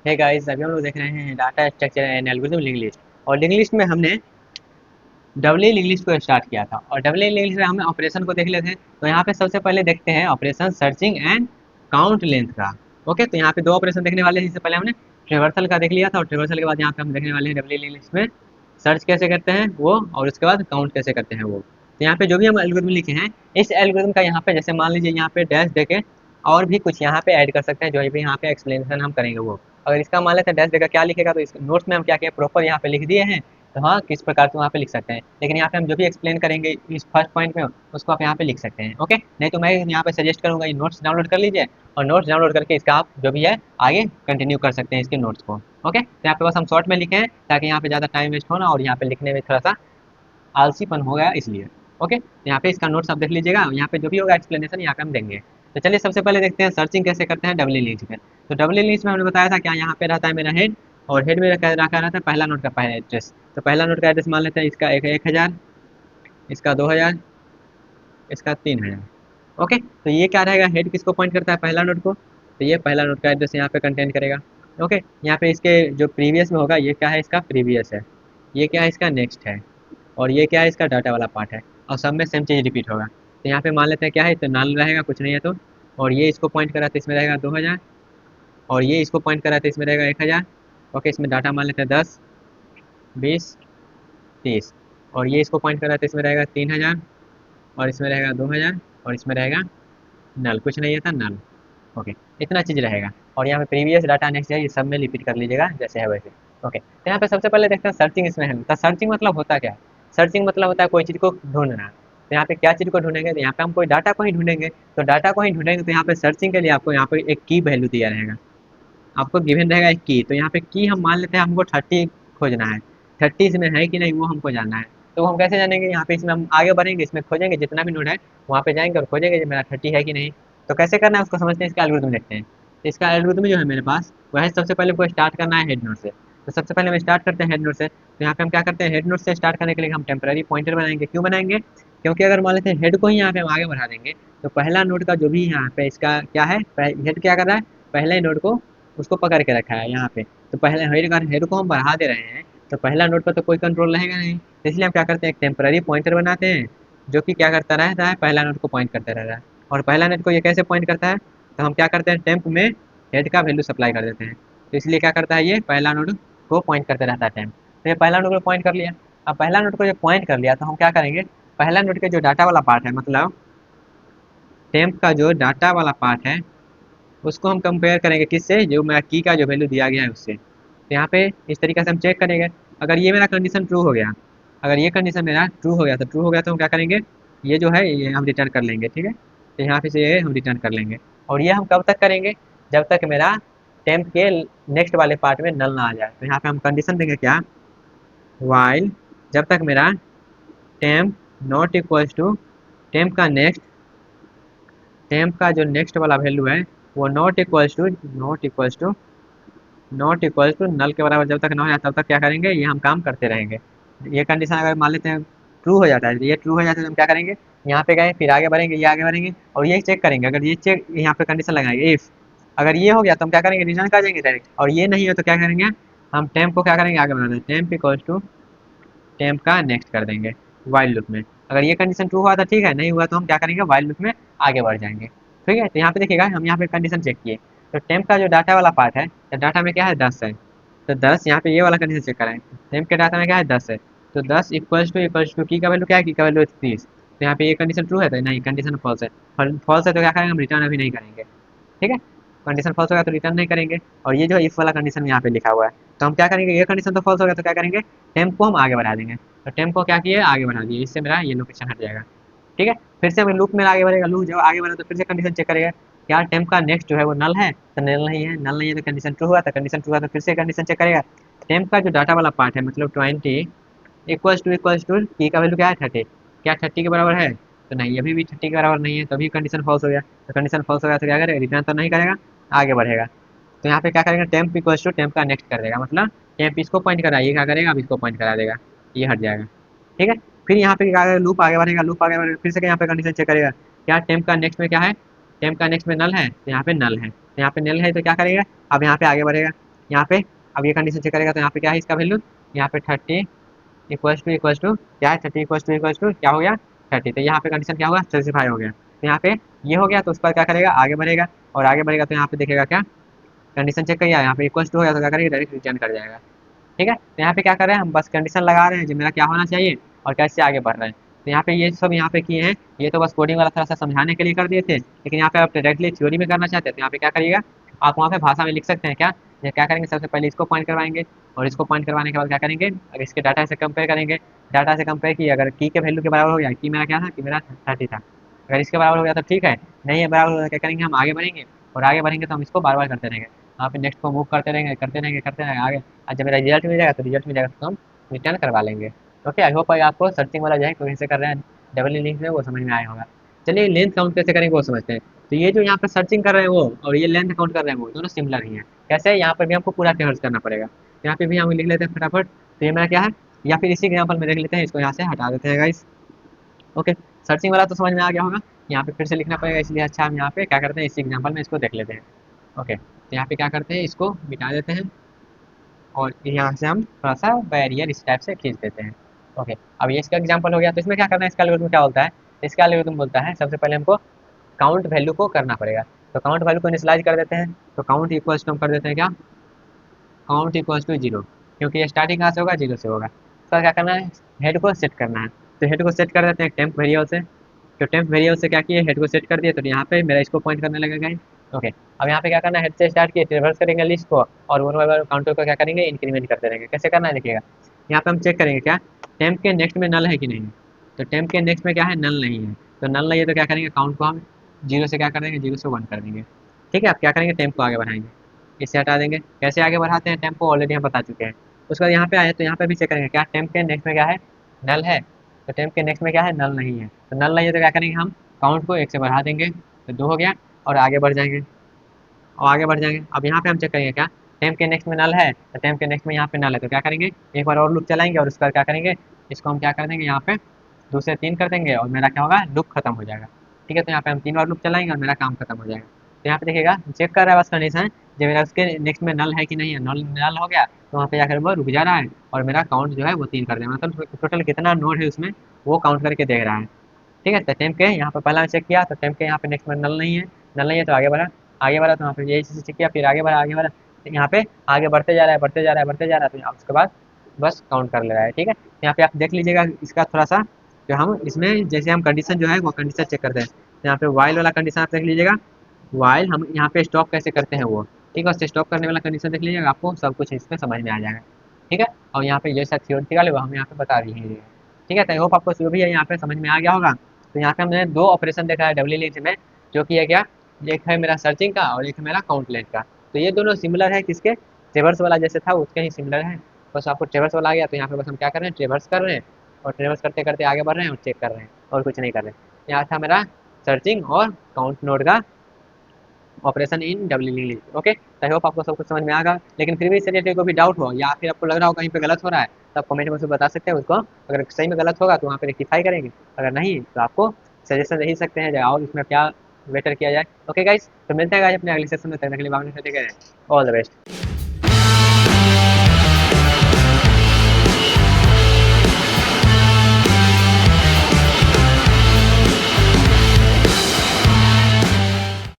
है गाइस, अभी हम लोग देख रहे हैं data structure and algorithm link list. और लिंक लिस्ट में हमने डबल लिंक लिस्ट को स्टार्ट किया था और डबल लिंक लिस्ट में हमने ऑपरेशन को देख लेते हैं। तो यहाँ पे सबसे पहले देखते हैं operation searching and count length का। ओके, तो यहाँ पे दो ऑपरेशन देखने वाले हैं। इससे पहले हमने ट्रेवर्सल का देख लिया था और ट्रेवर्सल के बाद यहाँ पे हम देखने वाले हैं डबल लिंक लिस्ट में सर्च कैसे करते हैं वो, और उसके बाद काउंट कैसे करते हैं वो। तो यहाँ पे जो भी हम एल्गोरिथम लिखे हैं, इस एल्गोरिथम का यहाँ पे जैसे मान लीजिए यहाँ पे डैश देके और भी कुछ यहाँ पे ऐड कर सकते हैं, जो भी यहाँ पे एक्सप्लेनेशन हम करेंगे वो। अगर इसका मान लेते हैं डैश देकर क्या लिखेगा, तो इस नोट्स में हम क्या किया प्रॉपर यहाँ पे लिख दिए हैं। तो हाँ, किस प्रकार से वहाँ पे लिख सकते हैं, लेकिन यहाँ पे हम जो भी एक्सप्लेन करेंगे इस फर्स्ट पॉइंट में उसको आप यहाँ पे लिख सकते हैं। ओके, नहीं तो मैं यहाँ पे सजेस्ट करूँगा ये नोट्स डाउनलोड कर लीजिए और नोट्स डाउनलोड करके इसका आप जो भी है आगे कंटिन्यू कर सकते हैं इसके नोट्स को। ओके, तो यहाँ पे बस हम शॉर्ट में लिखे हैं ताकि यहाँ पे ज़्यादा टाइम वेस्ट हो ना, और यहाँ पे लिखने में थोड़ा सा आलसीपन हो गया इसलिए। ओके, तो यहाँ पे इसका नोट्स आप देख लीजिएगा, यहाँ पे जो भी होगा एक्सप्लेनेशन यहाँ पे हम देंगे। तो चलिए सबसे पहले देखते हैं सर्चिंग कैसे करते हैं डबल लिंक में। तो डबल लिंक में हमने बताया था क्या, यहाँ पे रहता है मेरा हेड और हेड में रखा रहता है पहला नोट का पहला एड्रेस। तो पहला नोट का एड्रेस मान लेते हैं इसका 1000, इसका 2000, इसका 3000। ओके, तो ये क्या रहेगा, हेड किसको पॉइंट करता है, पहला नोट को। तो ये पहला नोट का एड्रेस यहाँ पे कंटेंट करेगा। ओके, यहाँ पे इसके जो प्रीवियस में होगा ये क्या है, इसका प्रीवियस है। ये क्या है, इसका नेक्स्ट है। और ये क्या है, इसका डाटा वाला पार्ट है। और सब में सेम चीज़ रिपीट होगा। तो यहाँ पे मान लेते हैं क्या है, तो नल रहेगा, कुछ नहीं है तो। और ये इसको पॉइंट करा तो इसमें रहेगा 2000। और ये इसको पॉइंट करा तो इसमें रहेगा 1000। ओके, इसमें डाटा मान लेते हैं 10, 20, 30। और ये इसको पॉइंट करा तो इसमें रहेगा 3000। और इसमें रहेगा 2000। और इसमें रहेगा नल, कुछ नहीं है था नल। ओके, इतना चीज़ रहेगा। और यहाँ पे प्रीवियस डाटा नेक्स्ट है, ये सब में रिपीट कर लीजिएगा जैसे है वैसे। ओके, तो यहाँ पे सबसे पहले देखते हैं सर्चिंग इसमें है। तो सर्चिंग मतलब होता क्या है, सर्चिंग मतलब होता है कोई चीज़ को ढूंढना। तो यहाँ पे क्या चीज़ को ढूंढेंगे, तो यहाँ पे हम कोई डाटा को ही ढूंढेंगे। तो डाटा को ही ढूंढेंगे तो यहाँ पे सर्चिंग के लिए आपको यहाँ पे एक की वैल्यू दिया रहेगा। आपको गिवन रहेगा एक की। तो यहाँ पे की हम मान लेते हैं हमको 30 खोजना है। 30 इसमें है कि नहीं वो हमको जानना है। तो हम कैसे जानेंगे, यहाँ पे इसमें हम आगे बढ़ेंगे, इसमें खोजेंगे जितना भी नोड है वहाँ पे जाएंगे और खोजेंगे कि मेरा 30 है कि नहीं। तो कैसे करना है उसको समझते हैं, इसका एल्गोरिथम देखते हैं। तो इसका एल्गोरिथम जो है मेरे पास वह है, सबसे पहले हमको स्टार्ट करना है हेड नोड से। तो सबसे पहले हम स्टार्ट करते हैं हेड नोड से। तो यहाँ पे हम क्या करते हैं, हेड नोड से स्टार्ट करने के लिए हम टेम्पररी पॉइंटर बनाएंगे। क्यों बनाएंगे, क्योंकि अगर मान लेते हैं हेड को ही यहाँ पे हम आगे बढ़ा देंगे तो पहला नोड का जो भी यहाँ पे इसका क्या है, हेड क्या कर रहा है, पहले नोड को उसको पकड़ के रखा है यहाँ पे। तो पहले हेड को हम बढ़ा दे रहे हैं तो पहला नोड पर तो कोई कंट्रोल रहेगा नहीं। तो इसलिए हम क्या करते हैं, एक टेम्पररी पॉइंटर बनाते हैं जो कि क्या करता रहता है, पहला नोड को पॉइंट करता रहता है। और पहला नोड को ये कैसे पॉइंट करता है, तो हम क्या करते हैं, टेम्प में हेड का वैल्यू सप्लाई कर देते हैं। तो इसलिए क्या करता है, ये पहला नोड को पॉइंट करते रहता है टेम्प। तो ये पहला नोड को पॉइंट कर लिया। अब पहला नोड को जब पॉइंट कर लिया तो हम क्या करेंगे, पहला नोड के जो डाटा वाला पार्ट है, मतलब टेम्प का जो डाटा वाला पार्ट है उसको हम कंपेयर करेंगे किससे, जो मेरा की का जो वैल्यू दिया गया है उससे। तो यहाँ पे इस तरीके से हम चेक करेंगे। अगर ये मेरा कंडीशन ट्रू हो गया, अगर ये कंडीशन मेरा ट्रू हो गया तो हम क्या करेंगे, ये जो है ये हम रिटर्न कर लेंगे। ठीक है, तो यहाँ पे से ये हम रिटर्न कर लेंगे। और ये हम कब तक करेंगे, जब तक मेरा टेम्प के नेक्स्ट वाले पार्ट में नल ना आ जाए। तो यहाँ पे हम कंडीशन देंगे क्या, वाइल जब तक मेरा temp not equals to temp का नेक्स्ट, टेम्प का जो नेक्स्ट वाला वैल्यू है वो नॉट इक्वल्स टू नल के बराबर जब तक ना हो जाए तब तक क्या करेंगे, ये हम काम करते रहेंगे। ये कंडीशन अगर मान लेते हैं ट्रू हो जाता है, तो ये ट्रू हो जाता है तो हम क्या करेंगे, यहाँ पे गए फिर आगे बढ़ेंगे, ये आगे बढ़ेंगे और ये चेक करेंगे। अगर ये चेक यहाँ पे कंडीशन लगाएंगे इफ, अगर ये हो गया तो हम क्या करेंगे, रिटर्न कर देंगे डायरेक्ट। और ये नहीं हो तो क्या करेंगे, हम टेम्प को क्या करेंगे, आगे बढ़ा देंगे, टेम्प इक्वल्स टू टेम्प का नेक्स्ट कर देंगे वाइल लूप में। अगर ये कंडीशन ट्रू हुआ था ठीक है, नहीं हुआ तो हम क्या करेंगे, वाइल लूप में आगे बढ़ जाएंगे। ठीक है, तो यहाँ पे देखिएगा हम यहाँ पे कंडीशन चेक किए। तो टेम्प का जो डाटा वाला पार्ट है, तो डाटा में क्या है 10 है। तो 10 यहाँ पे ये वाला कंडीशन चेक कराएं, टेम्प के डाटा में क्या है 10 है। तो 10 इक्वल्स टू की का वैल्यू क्या है, की का वैल्यू 30। तो यहाँ पे ये कंडीशन ट्रू है तो नहीं, कंडीशन फॉल्स है। फॉल्स है तो क्या करेंगे, हम रिटर्न अभी नहीं करेंगे। ठीक है, कंडीशन फॉल्स होगा तो रिटर्न नहीं करेंगे। और ये जो इफ वाला कंडीशन यहाँ पे लिखा हुआ है, तो हम क्या करेंगे, ये कंडीशन तो फॉल्स हो गया तो क्या करेंगे, टेम्प को हम आगे बढ़ा देंगे। तो टेम्प को क्या किए, आगे बढ़ा दिए, इससे मेरा ये लोकेशन हट जाएगा। ठीक है, फिर से हमें लूप में आगे बढ़ेगा, लूप जब आगे बढ़ा तो फिर से कंडीशन चेक करेगा, क्या टेम्प का नेक्स्ट जो है वो नल है, तो नल नहीं है, नल नहीं है तो कंडीशन ट्रू हुआ था, कंडीशन ट्रू हुआ तो फिर से कंडीशन चेक करेगा। टेम्प का जो डाटा वाला पार्ट है मतलब 20 इक्वल्स टू की का वैल्यू क्या है 30, क्या 30 के बराबर है, तो नहीं अभी भी 30 के बराबर नहीं है, तो अभी कंडीशन फॉल्स हो गया। तो कंडीशन फॉल्स हो गया तो क्या करेगा, रिटर्न तो नहीं करेगा, आगे बढ़ेगा। तो यहाँ पे क्या करेगा, टेम्प इक्वल्स टू टेम्प का नेक्स्ट कर देगा, मतलब टेम्प इसको पॉइंट करा, ये क्या करेगा, अब इसको पॉइंट करा देगा, ये हट जाएगा। ठीक है, फिर यहाँ पे क्या करेगा, लूप आगे बढ़ेगा, लूप आगे बढ़ेगा, फिर से यहाँ पे कंडीशन चेक करेगा, क्या टेम्प का नेक्स्ट में क्या है, टेम्प का नेक्स्ट में नल है, तो यहाँ पे नल है, तो यहाँ पे नल है तो क्या करेगा, अब यहाँ पे आगे बढ़ेगा। यहाँ पे अब ये कंडीशन चेक करेगा तो यहाँ पे क्या है इसका वैल्यू, यहाँ पे 30 इक्वल्स टू क्या है, 30 इक्वल्स टू क्या हो गया 30। तो यहाँ पे कंडीशन क्या होगा, स्पेसिफाई हो गया। तो यहाँ पे ये हो गया तो उस पर क्या करेगा, आगे बढ़ेगा, और आगे बढ़ेगा तो यहाँ पे देखेगा क्या, कंडीशन चेक करिए, यहाँ पे इक्वल्स टू हो गया तो क्या करेगा, डायरेक्ट रिटर्न कर जाएगा। ठीक है, तो यहाँ पे क्या कर रहे हैं हम, बस कंडीशन लगा रहे हैं जो मेरा क्या होना चाहिए और कैसे आगे बढ़ रहे हैं। तो यहाँ पे ये सब यहाँ पे किए हैं, ये तो बस कोडिंग वाला थोड़ा सा समझाने के लिए कर दिए थे, लेकिन यहाँ पे आप डायरेक्टली थ्योरी में करना चाहते हैं तो यहाँ पे क्या करिएगा, आप वहाँ पे भाषा में लिख सकते हैं क्या, ये क्या करेंगे, सबसे पहले इसको पॉइंट करवाएंगे, और इसको पॉइंट करवाने के बाद क्या करेंगे, अगर इसके डाटा से कंपेयर करेंगे, डाटा से कंपेयर की अगर की के वैल्यू के बराबर हो गया, की मेरा क्या था, कि मेरा 30 था, अगर इसके बराबर हो गया तो ठीक है, नहीं है बराबर हो गया क्या करेंगे, हम आगे बढ़ेंगे, और आगे बढ़ेंगे तो हम इसको बार बार करते रहेंगे, यहाँ पे नेक्स्ट को मूव करते रहेंगे करते रहेंगे करते रहेंगे आगे, और जब मेरा रिजल्ट मिल जाएगा तो रिजल्ट मिल जाएगा तो हम रिटर्न करवा लेंगे। ओके, आई होप आपको सर्चिंग वाला जो है कोई से कर रहे हैं डबल लिंक में वो समझ में आया होगा। चलिए लेंथ काउंट कैसे करेंगे वो समझते हैं। तो ये जो यहाँ पे सर्चिंग कर रहे हैं वो, और ये लेंथ काउंट कर रहे हैं वो, दोनों सिमिलर ही हैं। कैसे, यहाँ पर भी हमको पूरा ट्रेवर्स करना पड़ेगा, तो यहाँ पे भी हम लिख लेते हैं फटाफट। तो ये मेरा क्या है, या फिर इसी एग्जाम्पल में देख लेते हैं, इसको यहाँ से हटा देते हैं गाइस। ओके, सर्चिंग वाला तो समझ में आ गया होगा, यहाँ पे फिर से लिखना पड़ेगा, इसलिए अच्छा हम यहाँ पे क्या करते हैं, इसी एग्जाम्पल में इसको देख लेते हैं। ओके, तो यहाँ पे क्या करते हैं, इसको मिटा देते हैं, और यहाँ से हम थोड़ा सा बैरियर इस टाइप से खींच देते हैं। ओके, अब ये इसका एग्जांपल हो गया, तो इसमें क्या करना है, इसका एल्गोरिथम क्या बोलता है, इसका एल्गोरिथम बोलता है सबसे पहले हमको काउंट वैल्यू को करना पड़ेगा। तो काउंट वैल्यू को इनिशियलाइज कर देते हैं, तो काउंट इक्वल्स टू हम कर देते हैं क्या, काउंट इक्वल्स टू जीरो, क्योंकि ये स्टार्टिंग कहाँ से होगा, जीरो से होगा। तो क्या करना है, हेड को सेट करना है, तो हेड को सेट कर देते हैं टेम्प वेरिएबल से। तो टेम्प वेरिएबल से क्या किए, हेड को सेट कर दिए, तो यहाँ पे मेरा इसको पॉइंट करने लगेगा। ओके, अब यहाँ पे क्या करना है, हेड से स्टार्ट किए, रिवर्स करेंगे लिस्ट को, और वन बाय वन काउंटर को क्या करेंगे, इंक्रीमेंट करते रहेंगे। कैसे करना है देखिएगा, यहाँ पे हम चेक करेंगे क्या, टेम्प के नेक्स्ट में नल है कि नहीं है। तो टेम्प के नेक्स्ट में क्या है, नल नहीं है, तो नल नहीं है तो क्या करेंगे, काउंट को हम जीरो से क्या कर देंगे, जीरो से वन कर देंगे। ठीक है, आप क्या करेंगे, टेम्प को आगे बढ़ाएंगे, इसे हटा देंगे। कैसे आगे बढ़ाते हैं, टेम्प को ऑलरेडी हम बता चुके हैं। उसके बाद यहाँ पे आए तो यहाँ पे भी चेक करेंगे क्या, टेम्प के नेक्स्ट में क्या है, नल है। तो टेम्प के नेक्स्ट में क्या है, नल नहीं है, तो नल नहीं है तो क्या करेंगे, हम काउंट को एक से बढ़ा देंगे, तो दो हो गया, और आगे बढ़ जाएंगे, और आगे बढ़ जाएंगे। अब यहाँ पे हम चेक करेंगे क्या, टेम्प के नेक्स्ट में नल है, तो टेम्प के नेक्स्ट में यहाँ पे नल है, तो क्या करेंगे, एक बार और लूप चलाएंगे, और उसका क्या करेंगे, इसको हम क्या कर देंगे, यहाँ पे दो से तीन कर देंगे, और मेरा क्या होगा, लूप खत्म हो जाएगा। ठीक है, तो यहाँ पे हम तीन बार लूप चलाएंगे और मेरा काम खत्म हो जाएगा। तो यहाँ पे देखिएगा चेक कर रहा है बस कंडीशन, जब मेरा उसके नेक्स्ट में नल है कि नहीं है, नल नल हो गया तो वहाँ पे जाकर वो रुक जा रहा है, और मेरा काउंट जो है वो तीन कर देगा, मतलब टोटल कितना नोड है उसमें वो काउंट करके देख रहा है। ठीक है, तो टेम्प के यहाँ पे पहला चेक किया, तो टेम्प के यहाँ पे नेक्स्ट में नल नहीं है, नल नहीं है तो आगे बढ़ा, आगे बढ़ा तो यहाँ पे यही चीज़ चेक किया, फिर आगे बढ़ा आगे बढ़ा, तो यहाँ पे आगे बढ़ते जा रहा है बढ़ते जा रहा है बढ़ते जा रहा है, तो यहाँ उसके बाद बस काउंट कर ले रहा है। ठीक है, यहाँ पे आप देख लीजिएगा इसका थोड़ा सा, जो हम इसमें जैसे हम कंडीशन जो है वो कंडीशन चेक करते हैं, तो यहाँ पे वाइल वाला कंडीशन आप देख लीजिएगा, वाइल हम यहाँ पे स्टॉप कैसे करते हैं वो। ठीक है, उससे स्टॉप करने वाला कंडीशन देख लीजिएगा, आपको सब कुछ इसमें समझ में आ जाएगा। ठीक है, और यहाँ पे जैसा थियोरिटिकल है वो हम यहाँ पे बता रही है। ठीक है, तो आई होप आपको जो भी है यहाँ पे समझ में आ गया होगा। तो यहाँ पे हमने दो ऑपरेशन देखा है डब्ल्यू लिंक में, जो कि है क्या, एक है मेरा सर्चिंग का और एक है मेरा काउंट लेंथ का। तो ये दोनों सिमिलर है किसके, ट्रेवर्स वाला जैसे था उसके ही सिमिलर है, बस आपको ट्रेवर्स वाला आ गया तो यहाँ पे बस हम क्या कर रहे हैं, ट्रेवर्स कर रहे हैं, और ट्रेवर्स करते करते आगे बढ़ रहे हैं और चेक कर रहे हैं, और कुछ नहीं कर रहे हैं। यहाँ था मेरा सर्चिंग और काउंट नोड का operation in W link. Okay, I hope आपको सब कुछ समझ में आ गया, लेकिन फिर भी इससे रिलेटेड कोई भी डाउट हो या फिर आपको लग रहा हो कहीं पे गलत हो रहा है तो आप कमेंट में से बता सकते हैं उसको, अगर सही में गलत होगा तो वहाँ पे रेक्टिफाई करेंगे, अगर नहीं तो आपको सजेशन दे ही सकते हैं और इसमें क्या बेटर किया जाए। ओके गाइस, तो मिलते हैं गाइस अपने अगले सेशन में, तब तक के लिए ऑल द बेस्ट।